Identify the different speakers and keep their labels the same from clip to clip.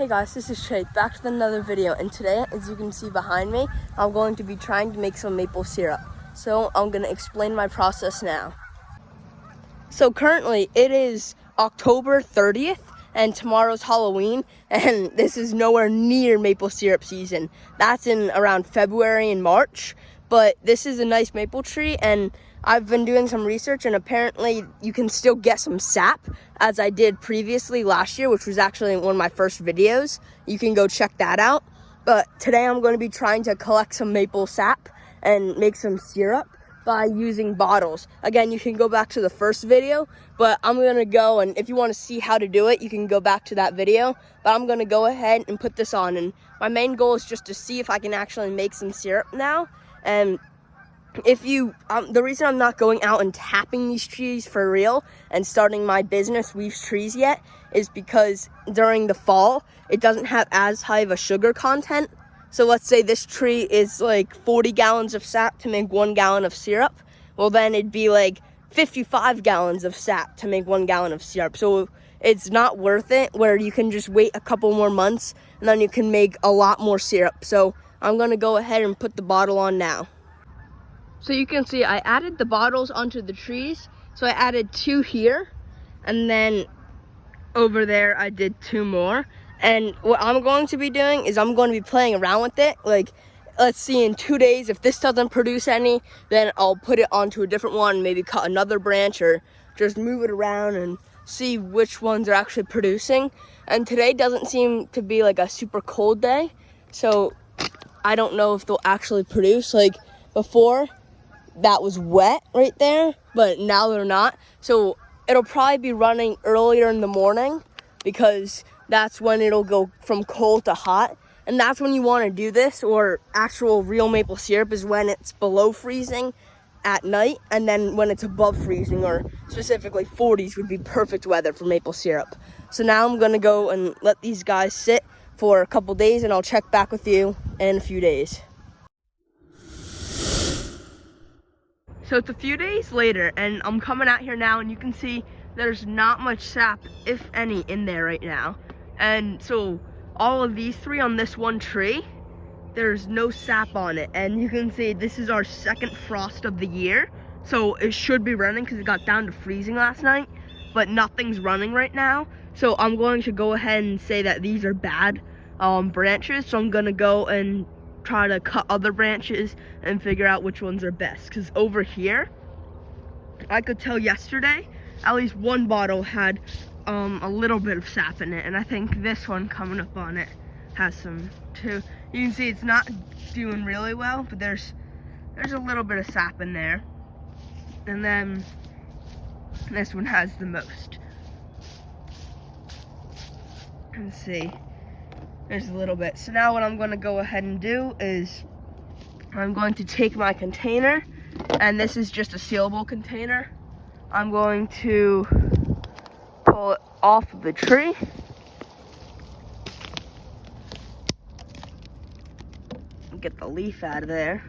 Speaker 1: Hey guys, this is Shay, back with another video, and today, as you can see behind me, I'm going to be trying to make some maple syrup. So I'm going to explain my process now. So currently, it is October 30th, and tomorrow's Halloween, and this is nowhere near maple syrup season. That's in around February and March, but this is a nice maple tree, and I've been doing some research, and apparently you can still get some sap, as I did previously last year, which was actually one of my first videos. You can go check that out. But today I'm going to be trying to collect some maple sap and make some syrup by using bottles. Again, you can go back to the first video, but I'm going to go, and if you want to see how to do it, you can go back to that video. But I'm going to go ahead and put this on, and my main goal is just to see if I can actually make some syrup now. And if you, the reason I'm not going out and tapping these trees for real and starting my business, Weaves Trees, yet is because during the fall, it doesn't have as high of a sugar content. So let's say this tree is like 40 gallons of sap to make 1 gallon of syrup. Well, then it'd be like 55 gallons of sap to make 1 gallon of syrup. So it's not worth it, where you can just wait a couple more months and then you can make a lot more syrup. So I'm gonna go ahead and put the bottle on now. So you can see I added the bottles onto the trees. So I added 2 here, and then over there I did 2 more. And what I'm going to be doing is I'm going to be playing around with it. Like, let's see, in 2 days, if this doesn't produce any, then I'll put it onto a different one, maybe cut another branch or just move it around and see which ones are actually producing. And today doesn't seem to be like a super cold day, so I don't know if they'll actually produce. Like before, that was wet right there, but now they're not. So it'll probably be running earlier in the morning, because that's when it'll go from cold to hot. And that's when you want to do this, or actual real maple syrup, is when it's below freezing at night, and then when it's above freezing, or specifically 40s, would be perfect weather for maple syrup. So now I'm gonna go and let these guys sit for a couple days, and I'll check back with you in a few days. So it's a few days later, and I'm coming out here now, and you can see there's not much sap, if any, in there right now. And so all of these 3 on this one tree, there's no sap on it. And you can see this is our second frost of the year, so it should be running, because it got down to freezing last night, but nothing's running right now. So I'm going to go ahead and say that these are bad branches. So I'm gonna go and try to cut other branches and figure out which ones are best. Because over here, I could tell yesterday at least one bottle had a little bit of sap in it, and I think this one coming up on it has some too. You can see it's not doing really well, but there's a little bit of sap in there. And then this one has the most. Let's see, there's a little bit. So now what I'm going to go ahead and do is I'm going to take my container, and this is just a sealable container. I'm going to pull it off of the tree. Get the leaf out of there.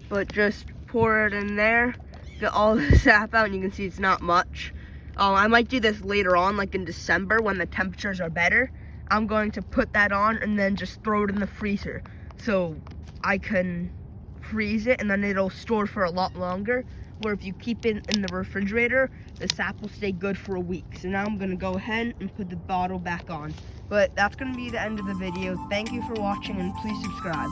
Speaker 1: But just pour it in there, get all the sap out, and you can see it's not much. I might do this later on, like in December, when the temperatures are better. I'm going to put that on and then just throw it in the freezer, so I can freeze it, and then it'll store for a lot longer. Where if you keep it in the refrigerator, the sap will stay good for a week. So now I'm gonna go ahead and put the bottle back on. But that's gonna be the end of the video. Thank you for watching, and please subscribe.